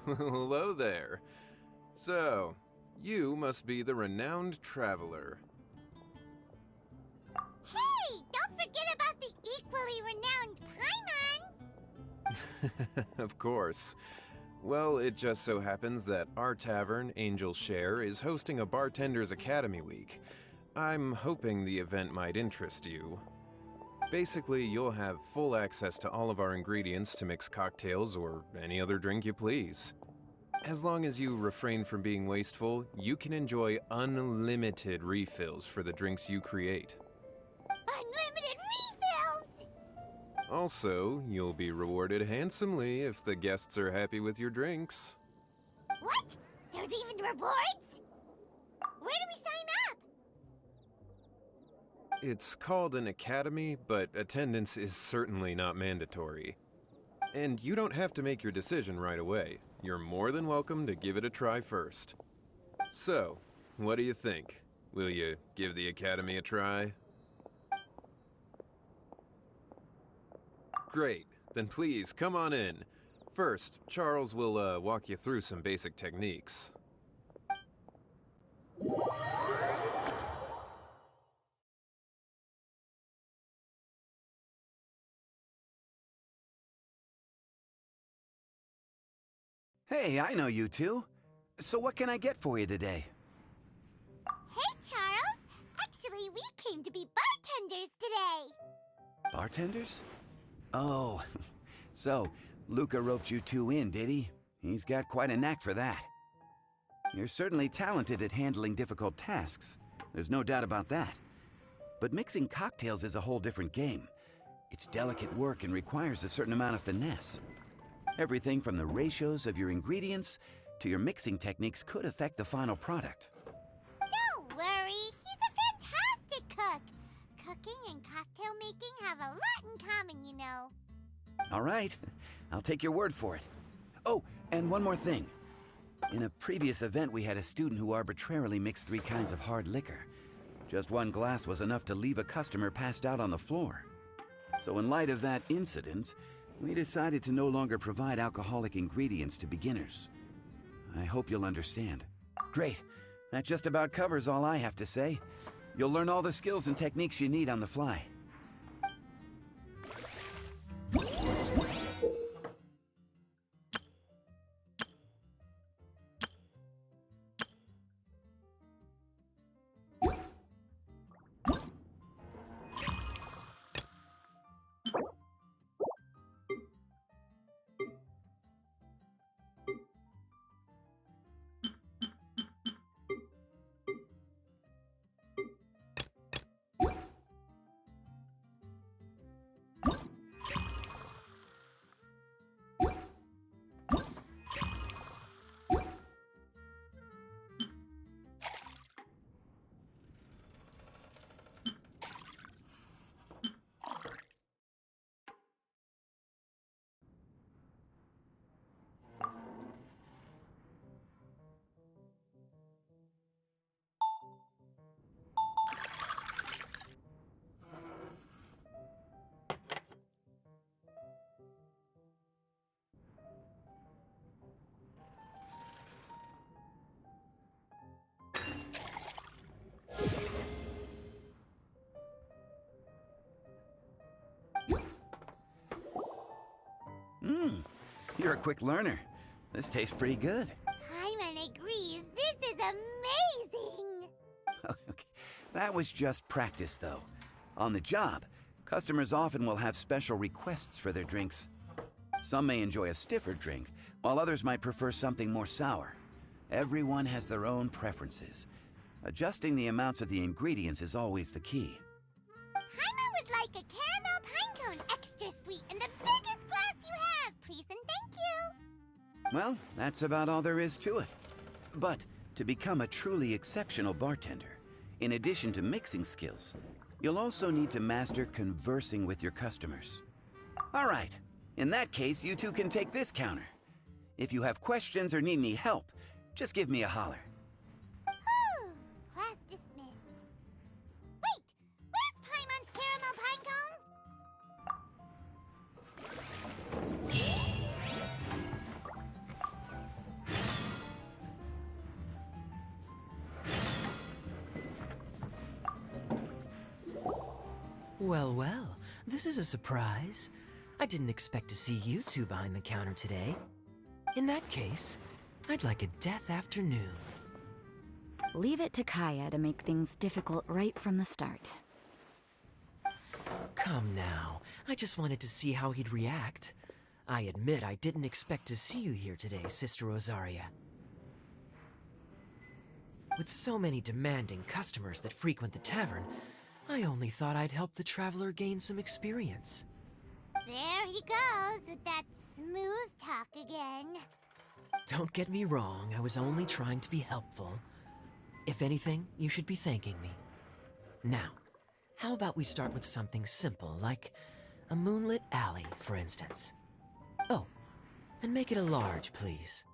Hello there. So, you must be the renowned traveler. Hey, don't forget about the equally renowned Paimon! Of course. Well, it just so happens that our tavern, Angel's Share, is hosting a Bartender's Academy Week. I'm hoping the event might interest you. Basically, you'll have full access to all of our ingredients to mix cocktails or any other drink you please. As long as you refrain from being wasteful, you can enjoy unlimited refills for the drinks you create. Unlimited refills! Also, you'll be rewarded handsomely if the guests are happy with your drinks. What? There's even rewards? Where do we sign up? It's called an academy, but attendance is certainly not mandatory. And you don't have to make your decision right away. You're more than welcome to give it a try first. So, what do you think? Will you give the academy a try? Great, then please come on in. First, Charles will walk you through some basic techniques. Hey, I know you two. So what can I get for you today? Hey, Charles! Actually, we came to be bartenders today! Bartenders? Oh, so Luca roped you two in, did he? He's got quite a knack for that. You're certainly talented at handling difficult tasks. There's no doubt about that. But mixing cocktails is a whole different game. It's delicate work and requires a certain amount of finesse. Everything from the ratios of your ingredients to your mixing techniques could affect the final product. Don't worry, he's a fantastic cook! Cooking and cocktail making have a lot in common, you know. All right, I'll take your word for it. Oh, and one more thing. In a previous event, we had a student who arbitrarily mixed 3 kinds of hard liquor. Just one glass was enough to leave a customer passed out on the floor. So in light of that incident, we decided to no longer provide alcoholic ingredients to beginners. I hope you'll understand. Great. That just about covers all I have to say. You'll learn all the skills and techniques you need on the fly. You're a quick learner. This tastes pretty good. Paimon agrees, this is amazing! Okay. That was just practice, though. On the job, customers often will have special requests for their drinks. Some may enjoy a stiffer drink, while others might prefer something more sour. Everyone has their own preferences. Adjusting the amounts of the ingredients is always the key. Paimon would like a caramel pine cone extra sweet in the biggest glass you have, please and thank you! Well, that's about all there is to it. But to become a truly exceptional bartender, in addition to mixing skills, you'll also need to master conversing with your customers. All right, in that case, you two can take this counter. If you have questions or need any help, just give me a holler. Whew, class dismissed. Wait, where's Paimon's caramel pine cone? Well, well, this is a surprise. I didn't expect to see you two behind the counter today. In that case, I'd like a death afternoon. Leave it to Kaeya to make things difficult right from the start. Come now, I just wanted to see how he'd react. I admit I didn't expect to see you here today, Sister Rosaria. With so many demanding customers that frequent the tavern, I only thought I'd help the traveler gain some experience. There he goes with that smooth talk again. Don't get me wrong, I was only trying to be helpful. If anything, you should be thanking me. Now, how about we start with something simple, like a moonlit alley, for instance? Oh, and make it a large, please.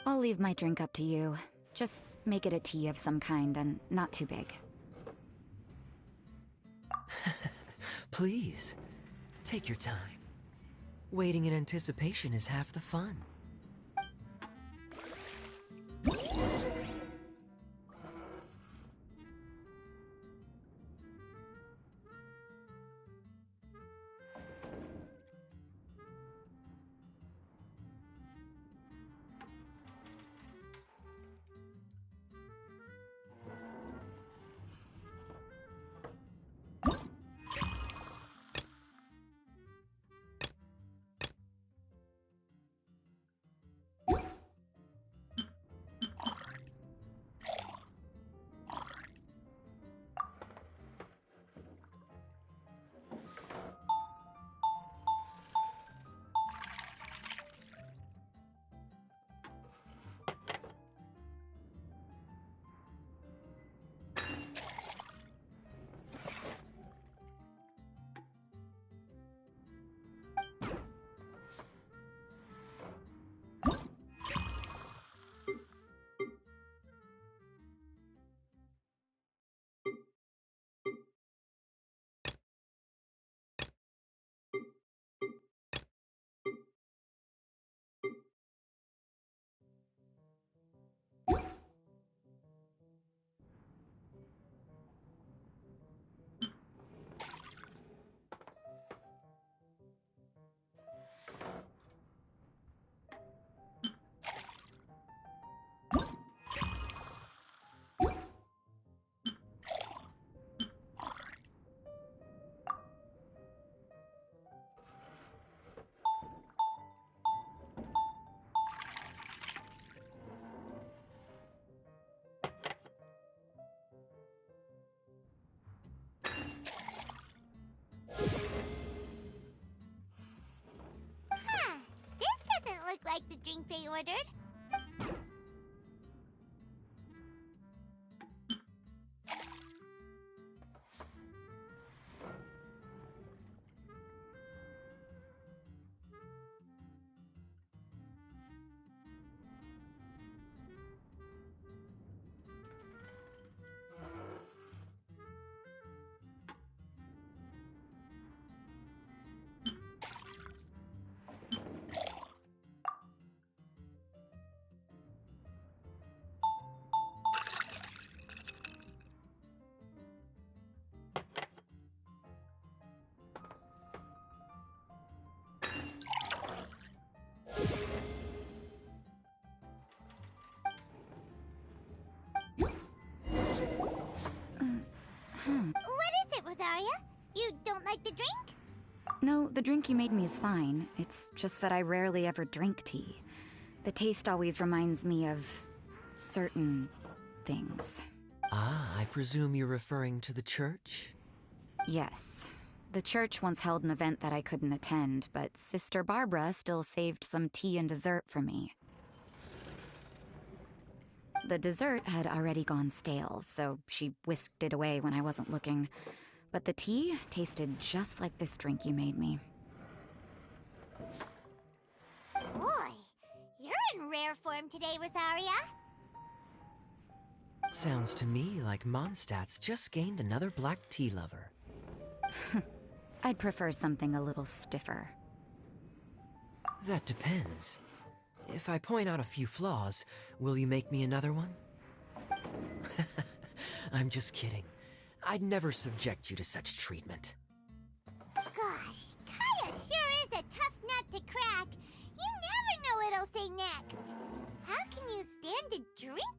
I'll leave my drink up to you. Just make it a tea of some kind and not too big. Please, take your time. Waiting in anticipation is half the fun. Huh, this doesn't look like the drink they ordered. What is it, Rosaria? You don't like the drink? No, the drink you made me is fine. It's just that I rarely ever drink tea. The taste always reminds me of certain things. Ah, I presume you're referring to the church? Yes. The church once held an event that I couldn't attend, but Sister Barbara still saved some tea and dessert for me. The dessert had already gone stale, so she whisked it away when I wasn't looking. But the tea tasted just like this drink you made me. Boy, you're in rare form today, Rosaria. Sounds to me like Mondstadt's just gained another black tea lover. I'd prefer something a little stiffer. That depends. If I point out a few flaws, will you make me another one? I'm just kidding. I'd never subject you to such treatment.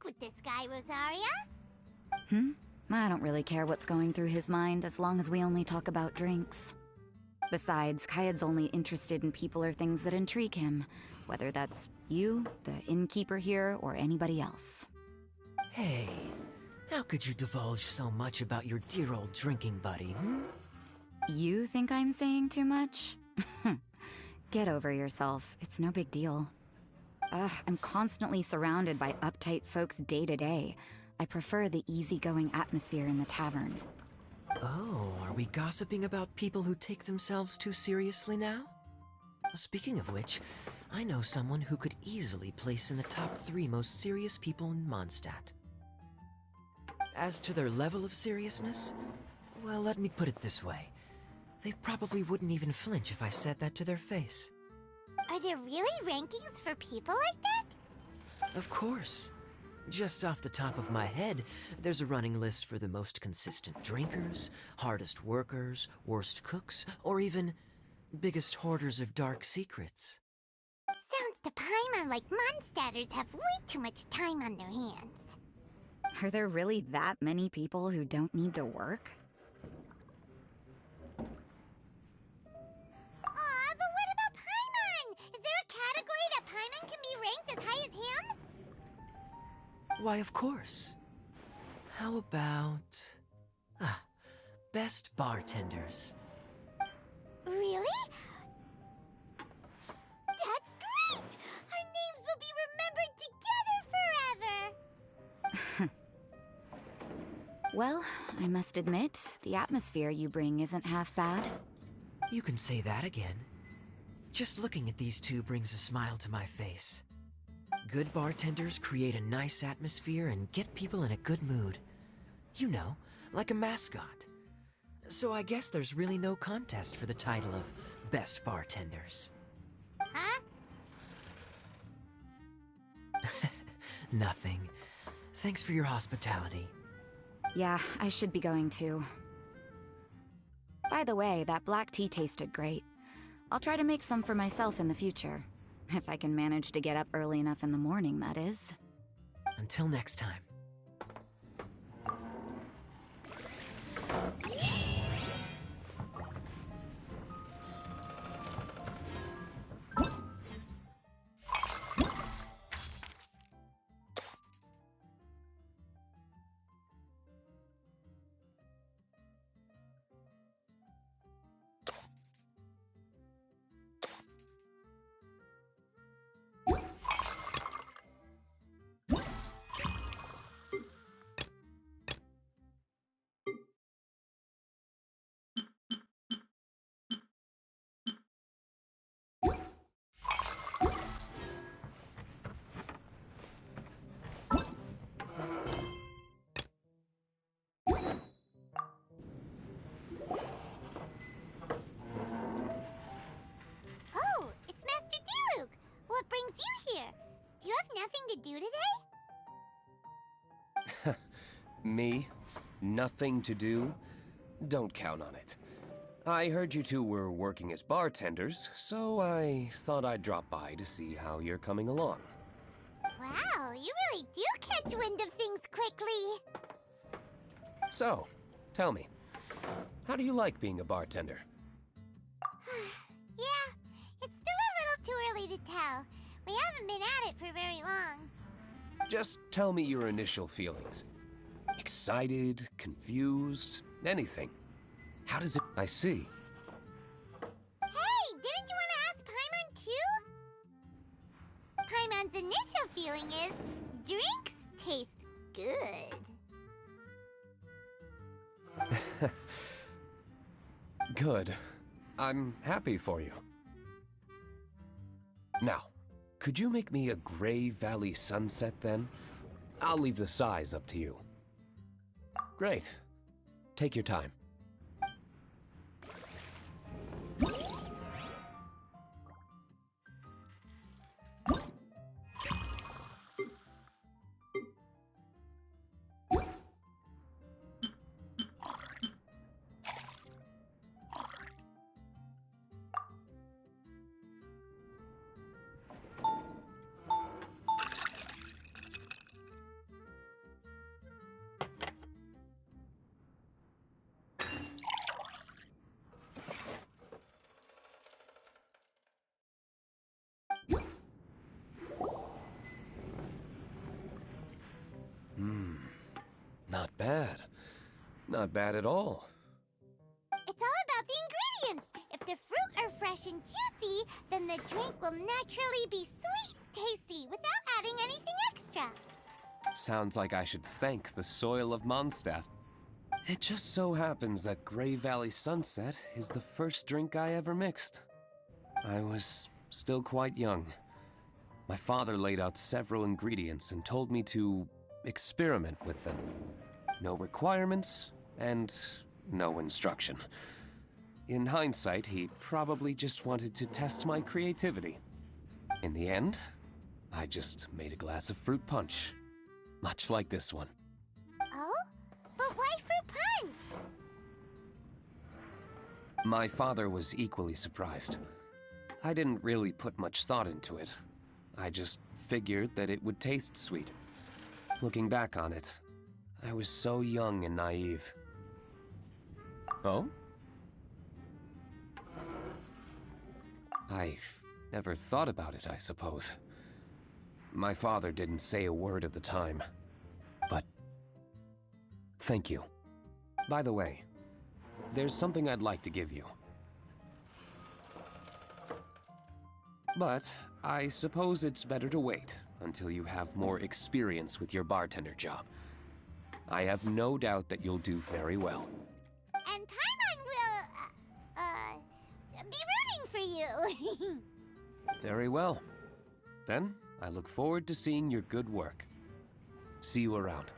with this guy, Rosaria. I don't really care what's going through his mind as long as we only talk about drinks. Besides, Kaeya's only interested in people or things that intrigue him, whether that's you, the innkeeper here, or anybody else. Hey, how could you divulge so much about your dear old drinking buddy, You think I'm saying too much? Get over yourself. It's no big deal. I'm constantly surrounded by uptight folks day to day. I prefer the easygoing atmosphere in the tavern. Oh, are we gossiping about people who take themselves too seriously now? Speaking of which, I know someone who could easily place in the top 3 most serious people in Mondstadt. As to their level of seriousness, well, let me put it this way. They probably wouldn't even flinch if I said that to their face. Are there really rankings for people like that? Of course. Just off the top of my head, there's a running list for the most consistent drinkers, hardest workers, worst cooks, or even biggest hoarders of dark secrets. Sounds to Paimon like Mondstadters have way too much time on their hands. Are there really that many people who don't need to work? Aw, but what about Paimon? Is there a category that Paimon can be ranked as high as him? Why, of course. How about... best bartenders. Really? That's great! Our names will be remembered together forever! Well, I must admit, the atmosphere you bring isn't half bad. You can say that again. Just looking at these two brings a smile to my face. Good bartenders create a nice atmosphere and get people in a good mood. You know, like a mascot. So I guess there's really no contest for the title of Best Bartenders. Huh? Nothing. Thanks for your hospitality. Yeah, I should be going too. By the way, that black tea tasted great. I'll try to make some for myself in the future. If I can manage to get up early enough in the morning, that is. Until next time. Oh, it's Master Diluc! What brings you here? Do you have nothing to do today? Me? Nothing to do? Don't count on it. I heard you two were working as bartenders, so I thought I'd drop by to see how you're coming along. Wow, you really do catch wind of things quickly. So, tell me, how do you like being a bartender? Yeah, it's still a little too early to tell. We haven't been at it for very long. Just tell me your initial feelings. Excited, confused, anything. How does it... I see. Hey, didn't you want to ask Paimon too? Paimon's initial feeling is, drinks taste good. Good. I'm happy for you. Now, could you make me a Gray Valley sunset then? I'll leave the size up to you. Great. Take your time. Not bad. Not bad at all. It's all about the ingredients. If the fruit are fresh and juicy, then the drink will naturally be sweet and tasty without adding anything extra. Sounds like I should thank the soil of Mondstadt. It just so happens that Grey Valley Sunset is the first drink I ever mixed. I was still quite young. My father laid out several ingredients and told me to experiment with them. No requirements and no instruction. In hindsight, he probably just wanted to test my creativity. In the end, I just made a glass of fruit punch. Much like this one. Oh? But why fruit punch? My father was equally surprised. I didn't really put much thought into it. I just figured that it would taste sweet. Looking back on it, I was so young and naive. Oh? I've never thought about it, I suppose. My father didn't say a word at the time. But thank you. By the way, there's something I'd like to give you. But I suppose it's better to wait until you have more experience with your bartender job. I have no doubt that you'll do very well. And Paimon will, be rooting for you. Very well. Then, I look forward to seeing your good work. See you around.